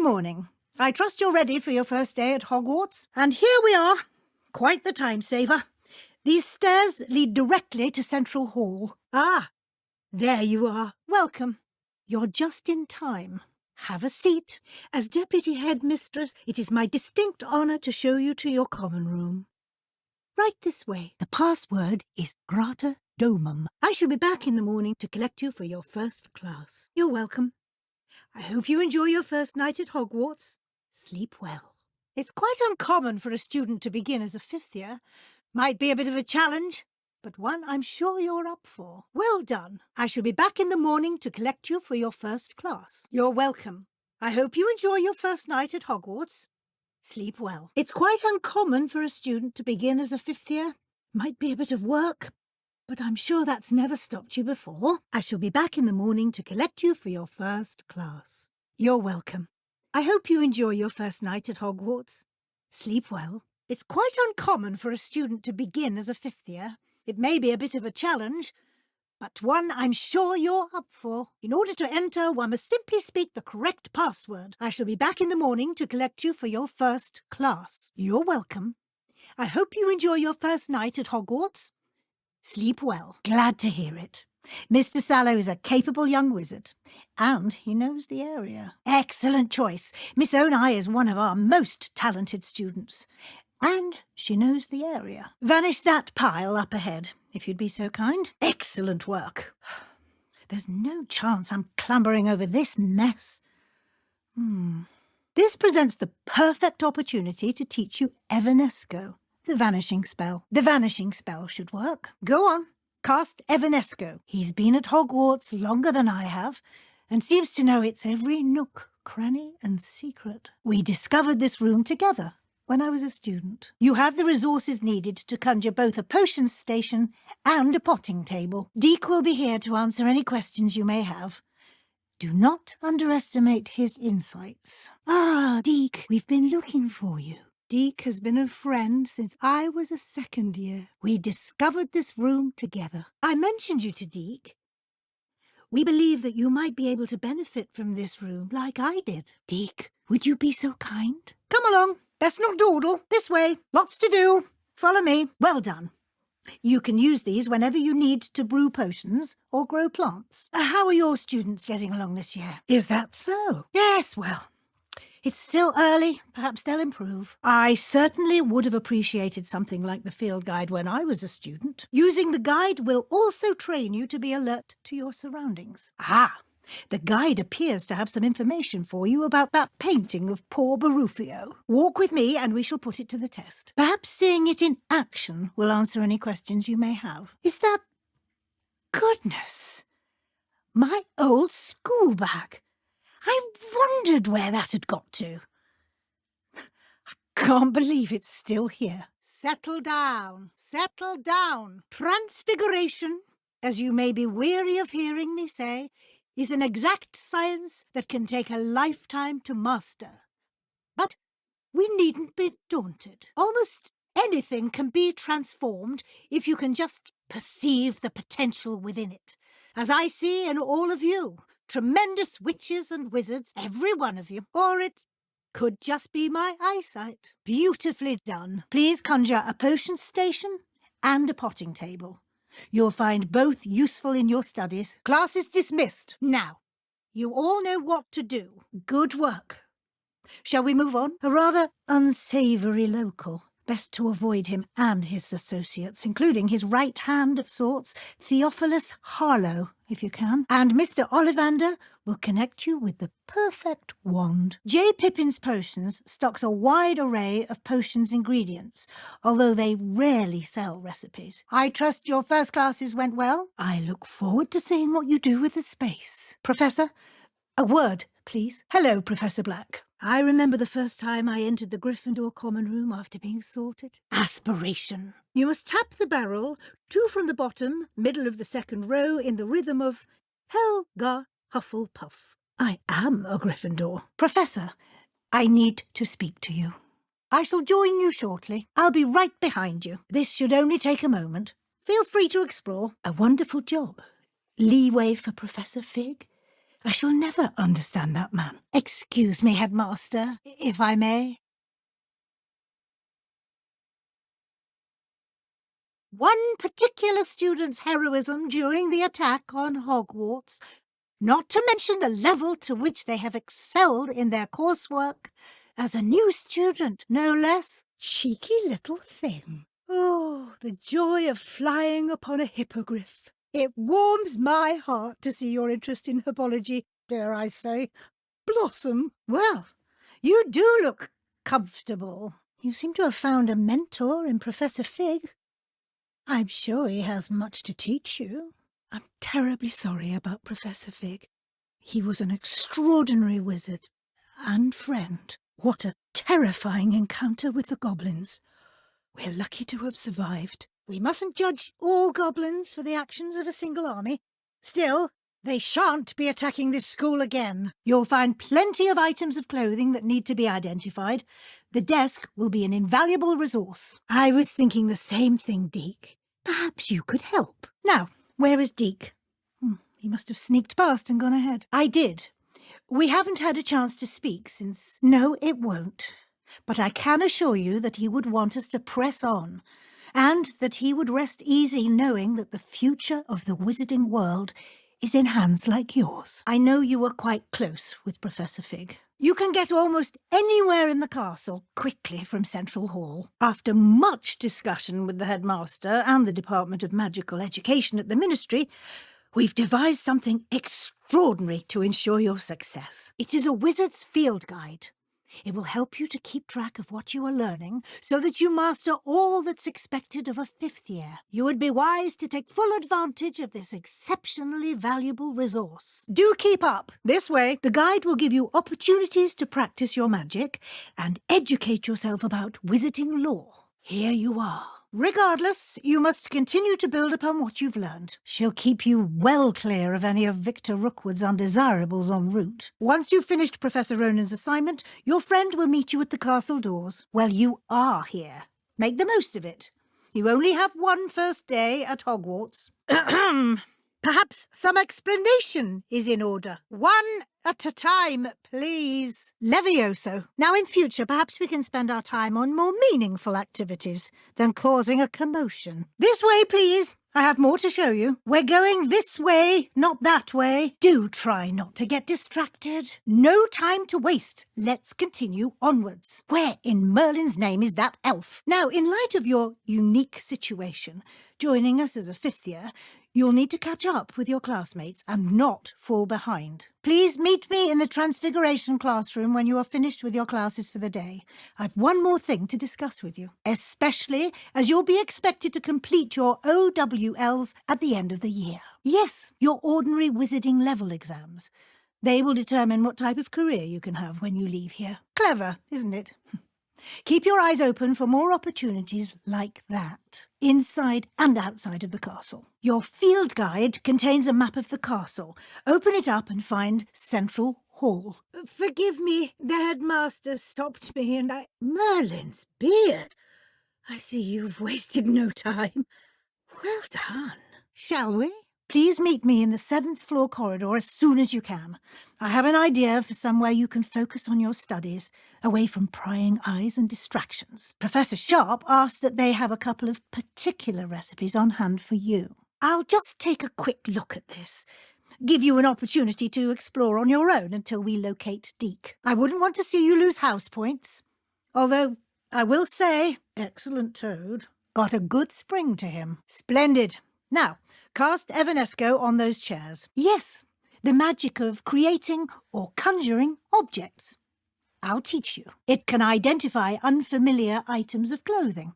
morning. I trust you're ready for your first day at Hogwarts. And here we are. Quite the time saver. These stairs lead directly to Central Hall. Ah, there you are. Welcome. You're just in time. Have a seat. As Deputy Headmistress, it is my distinct honour to show you to your common room. Right this way. The password is Grata Domum. I shall be back in the morning to collect you for your first class. You're welcome. I hope you enjoy your first night at Hogwarts. Sleep well. It's quite uncommon for a student to begin as a fifth year. Might be a bit of a challenge, but one I'm sure you're up for. Well done. I shall be back in the morning to collect you for your first class. You're welcome. I hope you enjoy your first night at Hogwarts. Sleep well. It's quite uncommon for a student to begin as a fifth year. Might be a bit of work, but I'm sure that's never stopped you before. I shall be back in the morning to collect you for your first class. You're welcome. I hope you enjoy your first night at Hogwarts. Sleep well. It's quite uncommon for a student to begin as a fifth year. It may be a bit of a challenge, but one I'm sure you're up for. In order to enter, one must simply speak the correct password. I shall be back in the morning to collect you for your first class. You're welcome. I hope you enjoy your first night at Hogwarts. Sleep well. Glad to hear it. Mr. Sallow is a capable young wizard, and he knows the area. Excellent choice. Miss Onai is one of our most talented students, and she knows the area. Vanish that pile up ahead, if you'd be so kind. Excellent work. There's no chance I'm clambering over this mess. This presents the perfect opportunity to teach you Evanesco, the vanishing spell. The vanishing spell should work. Go on. Cast Evanesco. He's been at Hogwarts longer than I have, and seems to know its every nook, cranny, and secret. We discovered this room together when I was a student. You have the resources needed to conjure both a potions station and a potting table. Deek will be here to answer any questions you may have. Do not underestimate his insights. Ah, Deek, we've been looking for you. Deek has been a friend since I was a second year. We discovered this room together. I mentioned you to Deek. We believe that you might be able to benefit from this room like I did. Deek, would you be so kind? Come along. Best not dawdle. This way. Lots to do. Follow me. Well done. You can use these whenever you need to brew potions or grow plants. How are your students getting along this year? Is that so? Yes, well, it's still early. Perhaps they'll improve. I certainly would have appreciated something like the field guide when I was a student. Using the guide will also train you to be alert to your surroundings. Ah, the guide appears to have some information for you about that painting of poor Barufio. Walk with me and we shall put it to the test. Perhaps seeing it in action will answer any questions you may have. Is that... Goodness! My old school bag! I wondered where that had got to. I can't believe it's still here. Settle down. Settle down. Transfiguration, as you may be weary of hearing me say, is an exact science that can take a lifetime to master. But we needn't be daunted. Almost anything can be transformed if you can just perceive the potential within it, as I see in all of you. Tremendous witches and wizards, every one of you. Or it could just be my eyesight. Beautifully done. Please conjure a potion station and a potting table. You'll find both useful in your studies. Class is dismissed. Now, you all know what to do. Good work. Shall we move on? A rather unsavoury local. Best to avoid him and his associates, including his right hand of sorts, Theophilus Harlow, if you can. And Mr. Ollivander will connect you with the perfect wand. J. Pippin's Potions stocks a wide array of potions ingredients, although they rarely sell recipes. I trust your first classes went well. I look forward to seeing what you do with the space. Professor, a word, please. Hello, Professor Black. I remember the first time I entered the Gryffindor common room after being sorted. Aspiration. You must tap the barrel, 2 from the bottom, middle of the second row, in the rhythm of Helga Hufflepuff. I am a Gryffindor. Professor, I need to speak to you. I shall join you shortly. I'll be right behind you. This should only take a moment. Feel free to explore. A wonderful job. Leeway for Professor Fig. I shall never understand that man. Excuse me, Headmaster, if I may. One particular student's heroism during the attack on Hogwarts, not to mention the level to which they have excelled in their coursework, as a new student, no less. Cheeky little thing. Oh, the joy of flying upon a hippogriff. It warms my heart to see your interest in herbology, dare I say, blossom. Well, you do look comfortable. You seem to have found a mentor in Professor Fig. I'm sure he has much to teach you. I'm terribly sorry about Professor Fig. He was an extraordinary wizard and friend. What a terrifying encounter with the goblins. We're lucky to have survived. We mustn't judge all goblins for the actions of a single army. Still, they shan't be attacking this school again. You'll find plenty of items of clothing that need to be identified. The desk will be an invaluable resource. I was thinking the same thing, Deke. Perhaps you could help. Now, where is Deke? He must have sneaked past and gone ahead. I did. We haven't had a chance to speak since... No, it won't. But I can assure you that he would want us to press on, and that he would rest easy knowing that the future of the wizarding world is in hands like yours. I know you were quite close with Professor Fig. You can get almost anywhere in the castle quickly from Central Hall. After much discussion with the headmaster and the Department of Magical Education at the Ministry, we've devised something extraordinary to ensure your success. It is a wizard's field guide. It will help you to keep track of what you are learning so that you master all that's expected of a fifth year. You would be wise to take full advantage of this exceptionally valuable resource. Do keep up. This way, the guide will give you opportunities to practice your magic and educate yourself about wizarding lore. Here you are. Regardless, you must continue to build upon what you've learned. She'll keep you well clear of any of Victor Rookwood's undesirables en route. Once you've finished Professor Ronan's assignment, your friend will meet you at the castle doors. Well, you are here. Make the most of it. You only have one first day at Hogwarts. Perhaps some explanation is in order. One at a time, please. Levioso. Now in future, perhaps we can spend our time on more meaningful activities than causing a commotion. This way, please. I have more to show you. We're going this way, not that way. Do try not to get distracted. No time to waste. Let's continue onwards. Where in Merlin's name is that elf? Now, in light of your unique situation, joining us as a fifth year, you'll need to catch up with your classmates and not fall behind. Please meet me in the Transfiguration classroom when you are finished with your classes for the day. I've one more thing to discuss with you, especially as you'll be expected to complete your OWLs at the end of the year. Yes, your ordinary wizarding level exams. They will determine what type of career you can have when you leave here. Clever, isn't it? Keep your eyes open for more opportunities like that, inside and outside of the castle. Your field guide contains a map of the castle. Open it up and find Central Hall. Forgive me, the headmaster stopped me and Merlin's beard. I see you've wasted no time. Well done. Shall we? Please meet me in the 7th floor corridor as soon as you can. I have an idea for somewhere you can focus on your studies, away from prying eyes and distractions. Professor Sharp asked that they have a couple of particular recipes on hand for you. I'll just take a quick look at this. Give you an opportunity to explore on your own until we locate Deke. I wouldn't want to see you lose house points. Although, I will say, excellent Toad. Got a good spring to him. Splendid. Now, cast Evanesco on those chairs. Yes, the magic of creating or conjuring objects. I'll teach you. It can identify unfamiliar items of clothing.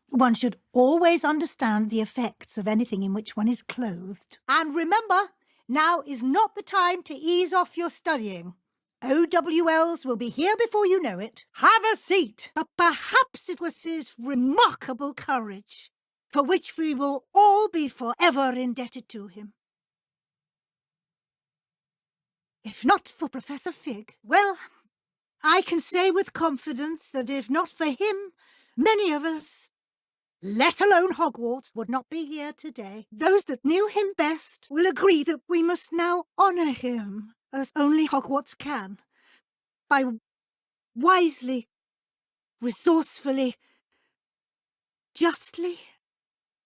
One should always understand the effects of anything in which one is clothed. And remember, now is not the time to ease off your studying. OWLs will be here before you know it. Have a seat. But perhaps it was his remarkable courage, for which we will all be forever indebted to him. If not for Professor Fig, well, I can say with confidence that if not for him, many of us, let alone Hogwarts, would not be here today. Those that knew him best will agree that we must now honour him as only Hogwarts can, by wisely, resourcefully, justly,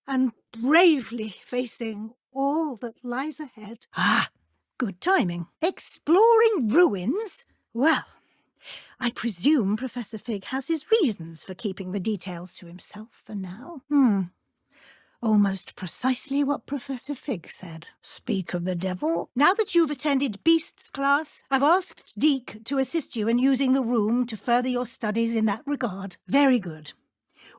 and bravely facing all that lies ahead. Ah, good timing. Exploring ruins? Well, I presume Professor Fig has his reasons for keeping the details to himself for now. Almost precisely what Professor Fig said. Speak of the devil. Now that you've attended Beasts class, I've asked Deke to assist you in using the room to further your studies in that regard. Very good.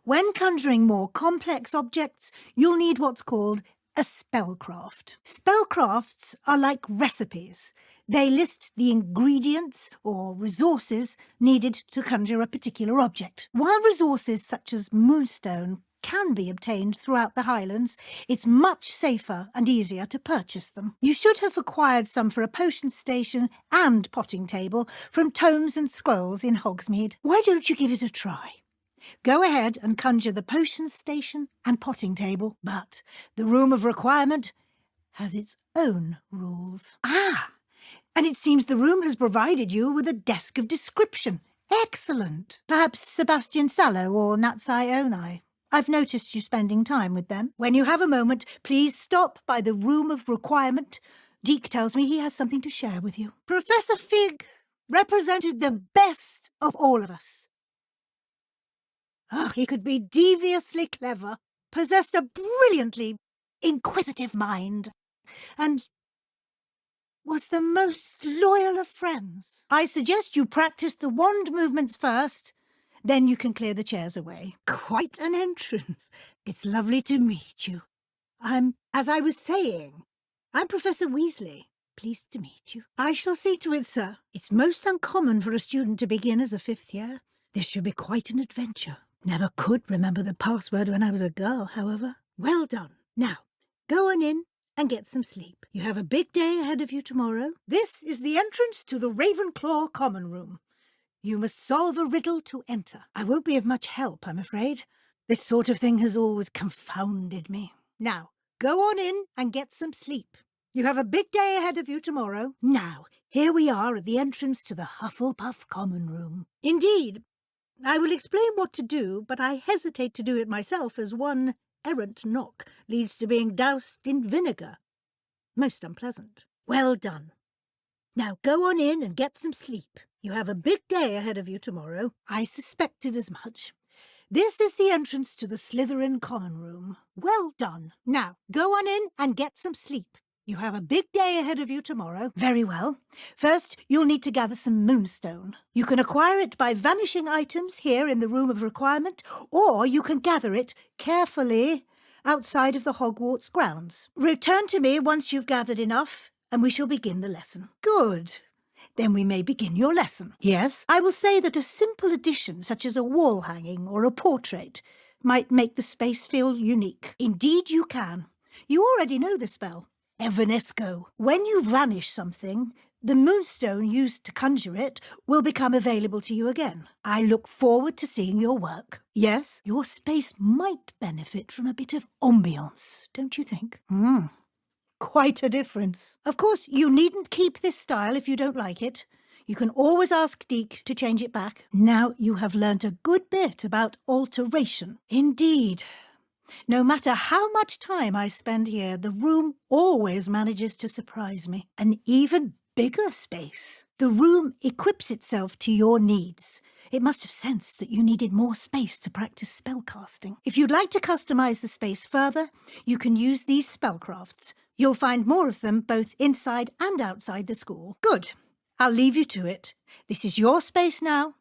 When conjuring more complex objects, you'll need what's called a spellcraft. Spellcrafts are like recipes. They list the ingredients or resources needed to conjure a particular object. While resources such as moonstone can be obtained throughout the Highlands, it's much safer and easier to purchase them. You should have acquired some for a potion station and potting table from Tomes and Scrolls in Hogsmeade. Why don't you give it a try? Go ahead and conjure the potion station and potting table, but the Room of Requirement has its own rules. Ah, and it seems the room has provided you with a desk of description. Excellent. Perhaps Sebastian Sallow or Natsai Onai. I've noticed you spending time with them. When you have a moment, please stop by the Room of Requirement. Deke tells me he has something to share with you. Professor Fig represented the best of all of us. He could be deviously clever, possessed a brilliantly inquisitive mind, and was the most loyal of friends. I suggest you practice the wand movements first, then you can clear the chairs away. Quite an entrance. It's lovely to meet you. As I was saying, I'm Professor Weasley. Pleased to meet you. I shall see to it, sir. It's most uncommon for a student to begin as a 5th year. This should be quite an adventure. Never could remember the password when I was a girl, however. Well done. Now, go on in and get some sleep. You have a big day ahead of you tomorrow. This is the entrance to the Ravenclaw Common Room. You must solve a riddle to enter. I won't be of much help, I'm afraid. This sort of thing has always confounded me. Now, go on in and get some sleep. You have a big day ahead of you tomorrow. Now, here we are at the entrance to the Hufflepuff Common Room. Indeed, I will explain what to do, but I hesitate to do it myself, as one errant knock leads to being doused in vinegar. Most unpleasant. Well done. Now go on in and get some sleep. You have a big day ahead of you tomorrow. I suspected as much. This is the entrance to the Slytherin Common Room. Well done. Now go on in and get some sleep. You have a big day ahead of you tomorrow. Very well. First, you'll need to gather some moonstone. You can acquire it by vanishing items here in the Room of Requirement, or you can gather it carefully outside of the Hogwarts grounds. Return to me once you've gathered enough, and we shall begin the lesson. Good. Then we may begin your lesson. Yes, I will say that a simple addition, such as a wall hanging or a portrait, might make the space feel unique. Indeed you can. You already know the spell. Evanesco. When you vanish something, the moonstone used to conjure it will become available to you again. I look forward to seeing your work. Yes, your space might benefit from a bit of ambiance, don't you think? Quite a difference. Of course, you needn't keep this style if you don't like it. You can always ask Deke to change it back. Now you have learnt a good bit about alteration. Indeed. No matter how much time I spend here, the room always manages to surprise me. An even bigger space. The room equips itself to your needs. It must have sensed that you needed more space to practice spellcasting. If you'd like to customize the space further, you can use these spellcrafts. You'll find more of them both inside and outside the school. Good. I'll leave you to it. This is your space now.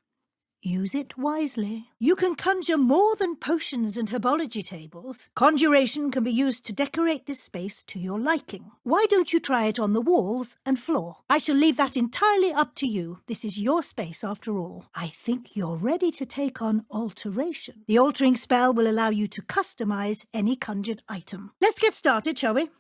Use it wisely. You can conjure more than potions and herbology tables. Conjuration can be used to decorate this space to your liking. Why don't you try it on the walls and floor? I shall leave that entirely up to you. This is your space after all. I think you're ready to take on alteration. The altering spell will allow you to customize any conjured item. Let's get started, shall we?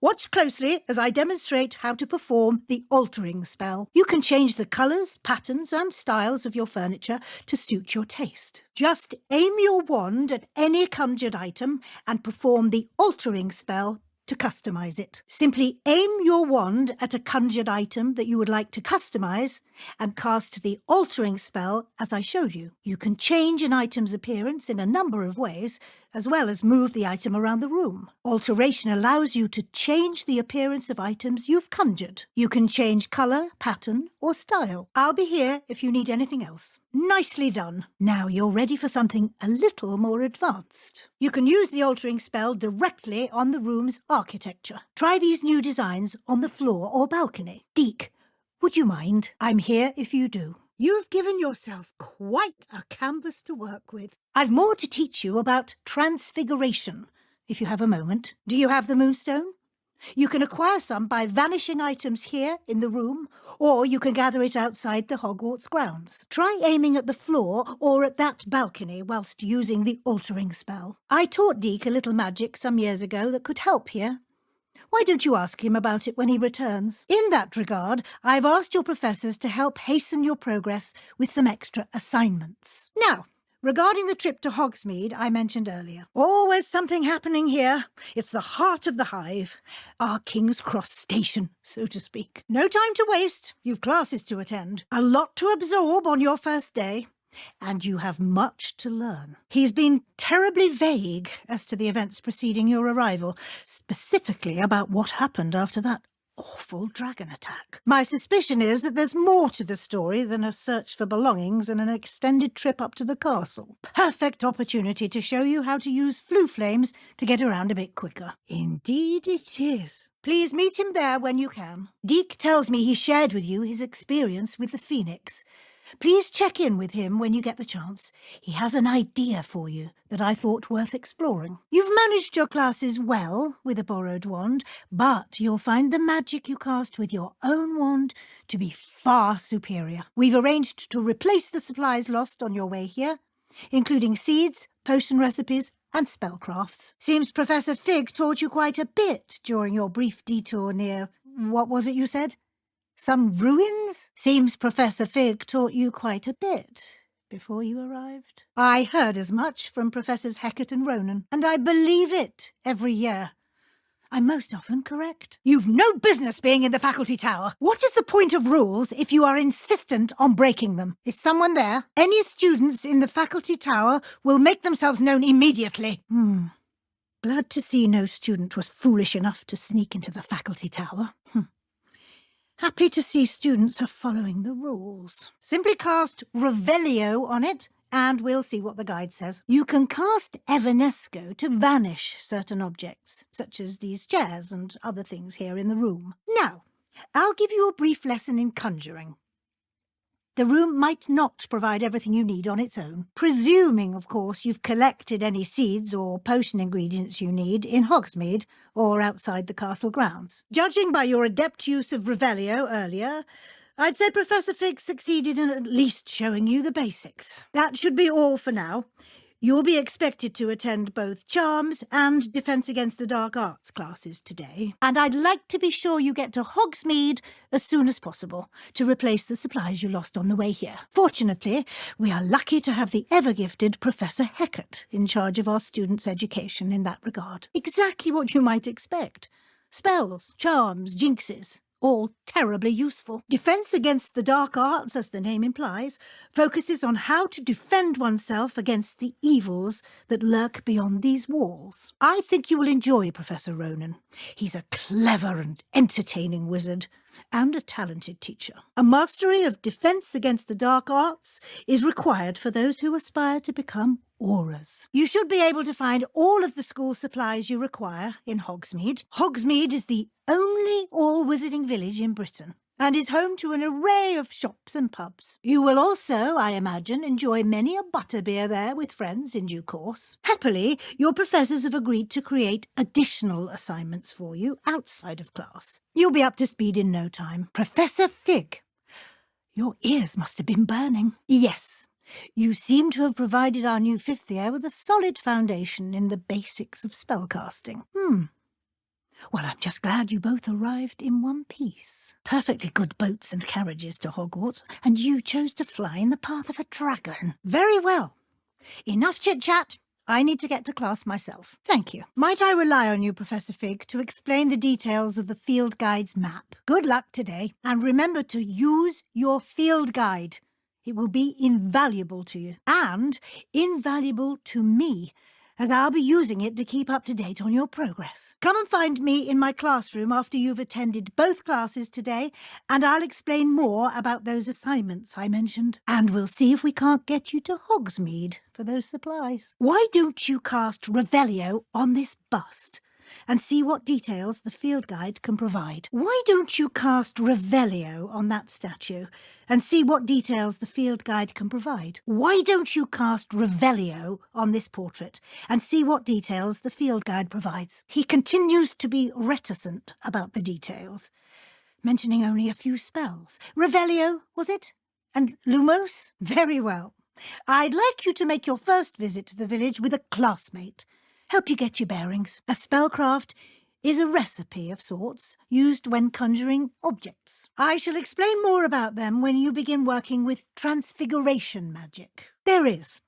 Watch closely as I demonstrate how to perform the altering spell. You can change the colours, patterns and styles of your furniture to suit your taste. Just aim your wand at any conjured item and perform the altering spell to customize it. Simply aim your wand at a conjured item that you would like to customize and cast the altering spell as I showed you. You can change an item's appearance in a number of ways, as well as move the item around the room. Alteration allows you to change the appearance of items you've conjured. You can change colour, pattern, or style. I'll be here if you need anything else. Nicely done. Now you're ready for something a little more advanced. You can use the altering spell directly on the room's architecture. Try these new designs on the floor or balcony. Deke, would you mind? I'm here if you do. You've given yourself quite a canvas to work with. I've more to teach you about Transfiguration, if you have a moment. Do you have the moonstone? You can acquire some by vanishing items here in the room, or you can gather it outside the Hogwarts grounds. Try aiming at the floor or at that balcony whilst using the altering spell. I taught Deke a little magic some years ago that could help here. Why don't you ask him about it when he returns? In that regard, I've asked your professors to help hasten your progress with some extra assignments. Now, regarding the trip to Hogsmeade I mentioned earlier, always something happening here. It's the heart of the hive, our King's Cross station, so to speak. No time to waste. You've classes to attend, a lot to absorb on your first day. And you have much to learn. He's been terribly vague as to the events preceding your arrival, specifically about what happened after that awful dragon attack. My suspicion is that there's more to the story than a search for belongings and an extended trip up to the castle. Perfect opportunity to show you how to use flue flames to get around a bit quicker. Indeed it is. Please meet him there when you can. Deke tells me he shared with you his experience with the Phoenix. Please check in with him when you get the chance. He has an idea for you that I thought worth exploring. You've managed your classes well with a borrowed wand, but you'll find the magic you cast with your own wand to be far superior. We've arranged to replace the supplies lost on your way here, including seeds, potion recipes, and spellcrafts. Seems Professor Fig taught you quite a bit during your brief detour near... what was it you said? Some ruins? Seems Professor Fig taught you quite a bit before you arrived. I heard as much from Professors Hecat and Ronan, and I believe it every year. I'm most often correct. You've no business being in the faculty tower. What is the point of rules if you are insistent on breaking them? Is someone there? Any students in the faculty tower will make themselves known immediately. Glad to see no student was foolish enough to sneak into the faculty tower. Happy to see students are following the rules. Simply cast Revelio on it, and we'll see what the guide says. You can cast Evanesco to vanish certain objects, such as these chairs and other things here in the room. Now, I'll give you a brief lesson in conjuring. The room might not provide everything you need on its own, presuming, of course, you've collected any seeds or potion ingredients you need in Hogsmeade or outside the castle grounds. Judging by your adept use of Revelio earlier, I'd say Professor Fig succeeded in at least showing you the basics. That should be all for now. You'll be expected to attend both Charms and Defense Against the Dark Arts classes today, and I'd like to be sure you get to Hogsmeade as soon as possible to replace the supplies you lost on the way here. Fortunately, we are lucky to have the ever-gifted Professor Hecat in charge of our students' education in that regard. Exactly what you might expect. Spells, charms, jinxes. All terribly useful. Defense Against the Dark Arts, as the name implies, focuses on how to defend oneself against the evils that lurk beyond these walls. I think you will enjoy Professor Ronan. He's a clever and entertaining wizard, and a talented teacher. A mastery of Defense Against the Dark Arts is required for those who aspire to become auras. You should be able to find all of the school supplies you require in Hogsmeade. Hogsmeade is the only all-wizarding village in Britain, and is home to an array of shops and pubs. You will also, I imagine, enjoy many a butterbeer there with friends in due course. Happily, your professors have agreed to create additional assignments for you outside of class. You'll be up to speed in no time. Professor Fig, your ears must have been burning. Yes. You seem to have provided our new fifth year with a solid foundation in the basics of spellcasting. Well, I'm just glad you both arrived in one piece. Perfectly good boats and carriages to Hogwarts, and you chose to fly in the path of a dragon. Very well. Enough chit-chat. I need to get to class myself. Thank you. Might I rely on you, Professor Fig, to explain the details of the field guide's map? Good luck today, and remember to use your field guide. It will be invaluable to you, and invaluable to me, as I'll be using it to keep up to date on your progress. Come and find me in my classroom after you've attended both classes today, and I'll explain more about those assignments I mentioned. And we'll see if we can't get you to Hogsmeade for those supplies. Why don't you cast Revelio on this bust and see what details the field guide can provide? Why don't you cast Revelio on that statue and see what details the field guide can provide? Why don't you cast Revelio on this portrait and see what details the field guide provides? He continues to be reticent about the details, mentioning only a few spells. Revelio, was it? And Lumos? Very well. I'd like you to make your first visit to the village with a classmate. Help you get your bearings. A spellcraft is a recipe of sorts used when conjuring objects. I shall explain more about them when you begin working with Transfiguration magic. There is.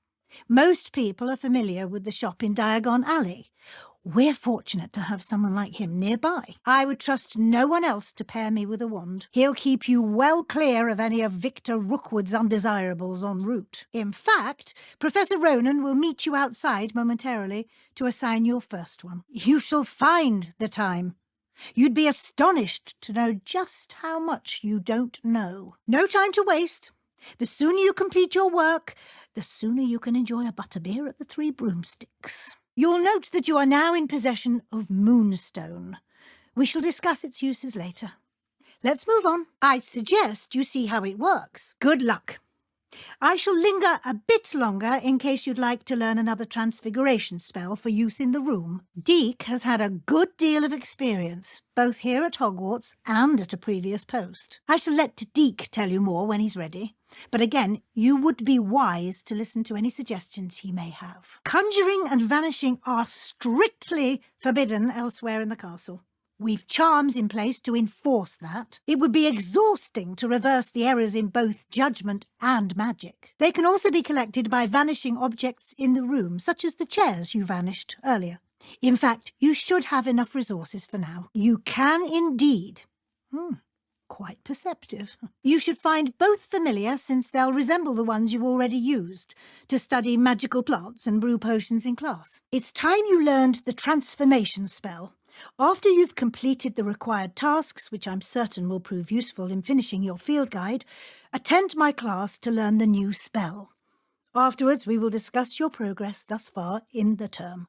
Most people are familiar with the shop in Diagon Alley. We're fortunate to have someone like him nearby. I would trust no one else to pair me with a wand. He'll keep you well clear of any of Victor Rookwood's undesirables en route. In fact, Professor Ronan will meet you outside momentarily to assign your first one. You shall find the time. You'd be astonished to know just how much you don't know. No time to waste. The sooner you complete your work, the sooner you can enjoy a butterbeer at the Three Broomsticks. You'll note that you are now in possession of Moonstone. We shall discuss its uses later. Let's move on. I suggest you see how it works. Good luck. I shall linger a bit longer in case you'd like to learn another Transfiguration spell for use in the room. Deek has had a good deal of experience, both here at Hogwarts and at a previous post. I shall let Deek tell you more when he's ready. But again, you would be wise to listen to any suggestions he may have. Conjuring and vanishing are strictly forbidden elsewhere in the castle. We've charms in place to enforce that. It would be exhausting to reverse the errors in both judgment and magic. They can also be collected by vanishing objects in the room, such as the chairs you vanished earlier. In fact, you should have enough resources for now. You can indeed. Quite perceptive. You should find both familiar, since they'll resemble the ones you've already used to study magical plants and brew potions in class. It's time you learned the transformation spell. After you've completed the required tasks, which I'm certain will prove useful in finishing your field guide, attend my class to learn the new spell. Afterwards, we will discuss your progress thus far in the term.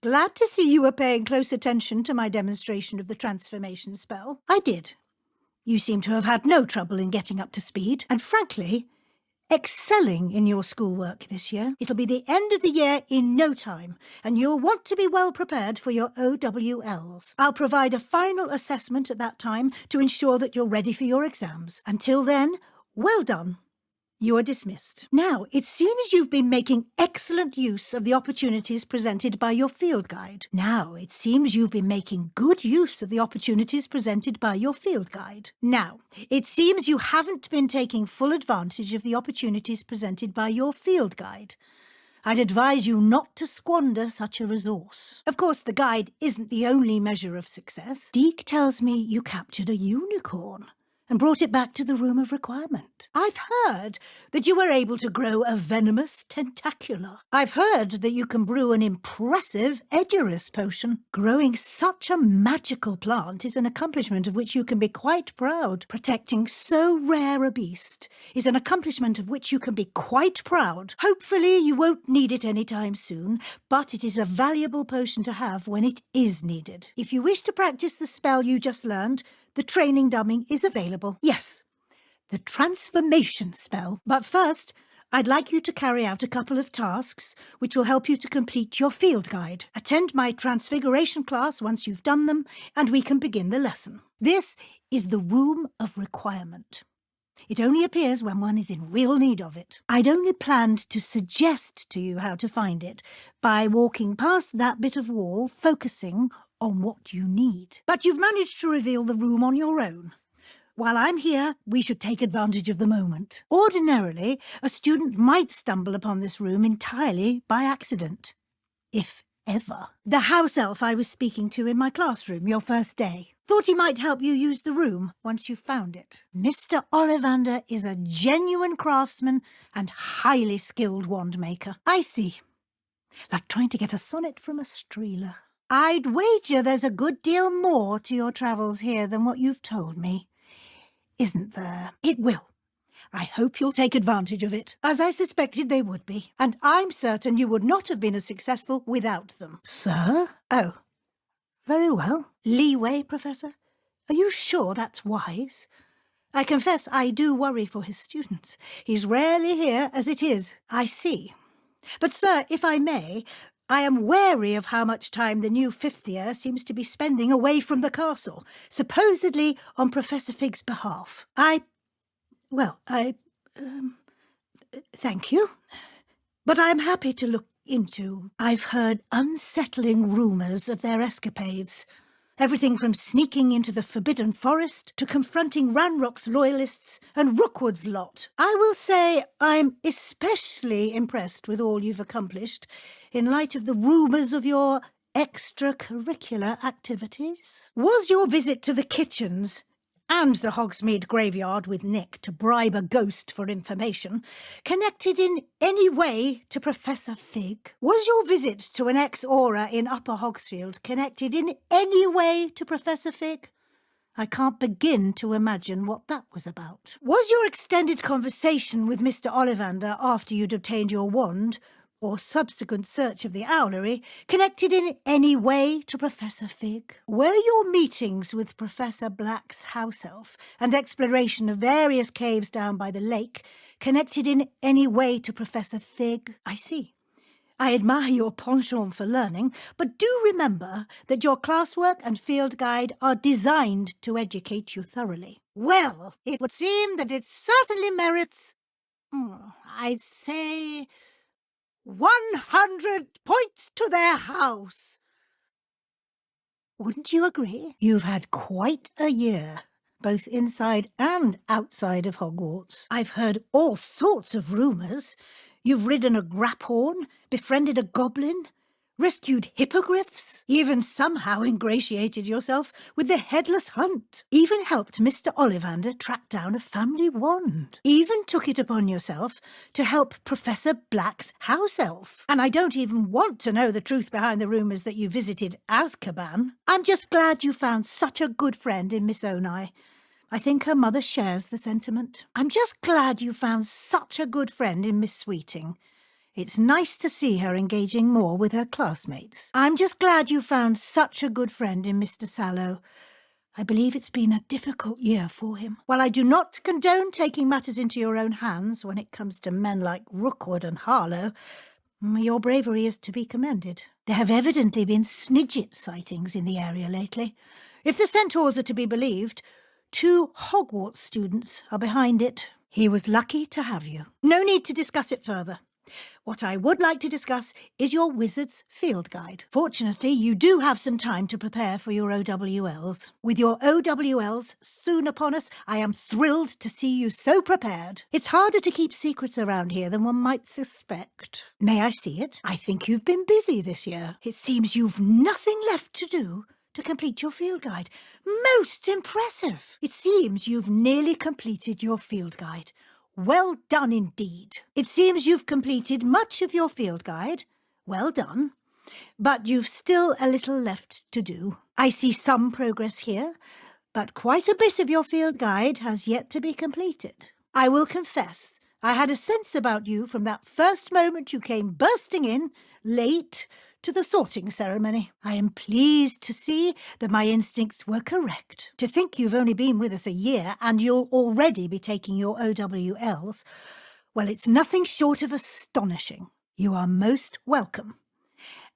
Glad to see you were paying close attention to my demonstration of the transformation spell. I did. You seem to have had no trouble in getting up to speed, and frankly, excelling in your schoolwork this year. It'll be the end of the year in no time, and you'll want to be well prepared for your OWLs. I'll provide a final assessment at that time to ensure that you're ready for your exams. Until then, well done. You are dismissed. Now, it seems you've been making excellent use of the opportunities presented by your field guide. Now, it seems you've been making good use of the opportunities presented by your field guide. Now, it seems you haven't been taking full advantage of the opportunities presented by your field guide. I'd advise you not to squander such a resource. Of course, the guide isn't the only measure of success. Deek tells me you captured a unicorn and brought it back to the Room of Requirement. I've heard that you were able to grow a venomous tentacula. I've heard that you can brew an impressive Edurus potion. Growing such a magical plant is an accomplishment of which you can be quite proud. Protecting so rare a beast is an accomplishment of which you can be quite proud. Hopefully you won't need it anytime soon, but it is a valuable potion to have when it is needed. If you wish to practice the spell you just learned, the training dummy is available. Yes, the transformation spell. But first, I'd like you to carry out a couple of tasks which will help you to complete your field guide. Attend my transfiguration class once you've done them, and we can begin the lesson. This is the Room of Requirement. It only appears when one is in real need of it. I'd only planned to suggest to you how to find it by walking past that bit of wall, focusing on what you need. But you've managed to reveal the room on your own. while I'm here, we should take advantage of the moment. Ordinarily, a student might stumble upon this room entirely by accident. If ever. The house elf I was speaking to in my classroom your first day. Thought he might help you use the room once you found it. Mr. Ollivander is a genuine craftsman and highly skilled wand maker. I see. Like trying to get a sonnet from a streeler. I'd wager there's a good deal more to your travels here than what you've told me. Isn't there? It will. I hope you'll take advantage of it, as I suspected they would be, and I'm certain you would not have been as successful without them. Sir? Oh, very well. Leeway, Professor? Are you sure that's wise? I confess I do worry for his students. He's rarely here as it is. I see. But, sir, if I may, I am wary of how much time the new fifth year seems to be spending away from the castle, supposedly on Professor Fig's behalf. Thank you. But I am happy to look into. I've heard unsettling rumours of their escapades. Everything from sneaking into the Forbidden Forest to confronting Ranrock's loyalists and Rookwood's lot. I will say I'm especially impressed with all you've accomplished in light of the rumours of your extracurricular activities. Was your visit to the kitchens and the Hogsmeade graveyard with Nick to bribe a ghost for information connected in any way to Professor Fig? Was your visit to an ex-aura in Upper Hogsfield connected in any way to Professor Fig? I can't begin to imagine what that was about. Was your extended conversation with Mr. Ollivander after you'd obtained your wand, or subsequent search of the owlery, connected in any way to Professor Fig? Were your meetings with Professor Black's house elf and exploration of various caves down by the lake connected in any way to Professor Fig? I see. I admire your penchant for learning, but do remember that your classwork and field guide are designed to educate you thoroughly. Well, it would seem that it certainly merits, I'd say, 100 points to their house. Wouldn't you agree? You've had quite a year, both inside and outside of Hogwarts. I've heard all sorts of rumours. You've ridden a graphorn, befriended a goblin, rescued hippogriffs, even somehow ingratiated yourself with the Headless Hunt, even helped Mr. Ollivander track down a family wand, even took it upon yourself to help Professor Black's house elf. And I don't even want to know the truth behind the rumours that you visited Azkaban. I'm just glad you found such a good friend in Miss Onai. I think her mother shares the sentiment. I'm just glad you found such a good friend in Miss Sweeting. It's nice to see her engaging more with her classmates. I'm just glad you found such a good friend in Mr. Sallow. I believe it's been a difficult year for him. While I do not condone taking matters into your own hands when it comes to men like Rookwood and Harlow, your bravery is to be commended. There have evidently been Snidget sightings in the area lately. If the centaurs are to be believed, 2 Hogwarts students are behind it. He was lucky to have you. No need to discuss it further. What I would like to discuss is your Wizard's Field Guide. Fortunately, you do have some time to prepare for your OWLs. With your OWLs soon upon us, I am thrilled to see you so prepared. It's harder to keep secrets around here than one might suspect. May I see it? I think you've been busy this year. It seems you've nothing left to do to complete your field guide. Most impressive. It seems you've nearly completed your field guide. Well done indeed. It seems you've completed much of your field guide. Well done. But you've still a little left to do. I see some progress here, but quite a bit of your field guide has yet to be completed. I will confess, I had a sense about you from that first moment you came bursting in, late, to the sorting ceremony. I am pleased to see that my instincts were correct. To think you've only been with us a year and you'll already be taking your OWLs, well, it's nothing short of astonishing. You are most welcome.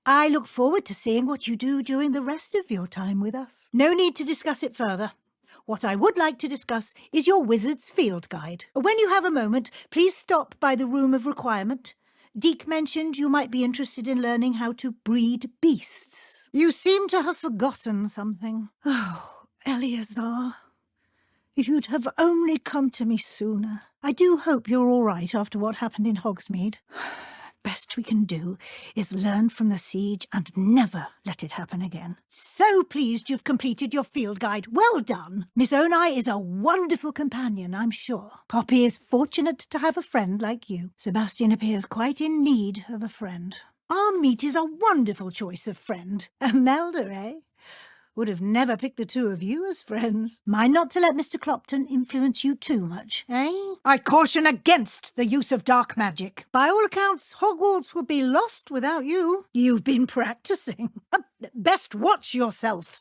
I look forward to seeing what you do during the rest of your time with us. No need to discuss it further. What I would like to discuss is your Wizard's Field Guide. When you have a moment, please stop by the Room of Requirement. Deke mentioned you might be interested in learning how to breed beasts. You seem to have forgotten something. Oh, Eleazar, If you'd have only come to me sooner. I do hope you're all right after what happened in Hogsmeade. Best we can do is learn from the siege and never let it happen again. So pleased you've completed your field guide. Well done. Miss Onai is a wonderful companion, I'm sure. Poppy is fortunate to have a friend like you. Sebastian appears quite in need of a friend. Armmeet is a wonderful choice of friend. Imelda, eh? Would have never picked the two of you as friends. Mind not to let Mr. Clopton influence you too much, eh? I caution against the use of dark magic. By all accounts, Hogwarts would be lost without you. You've been practicing. Best watch yourself.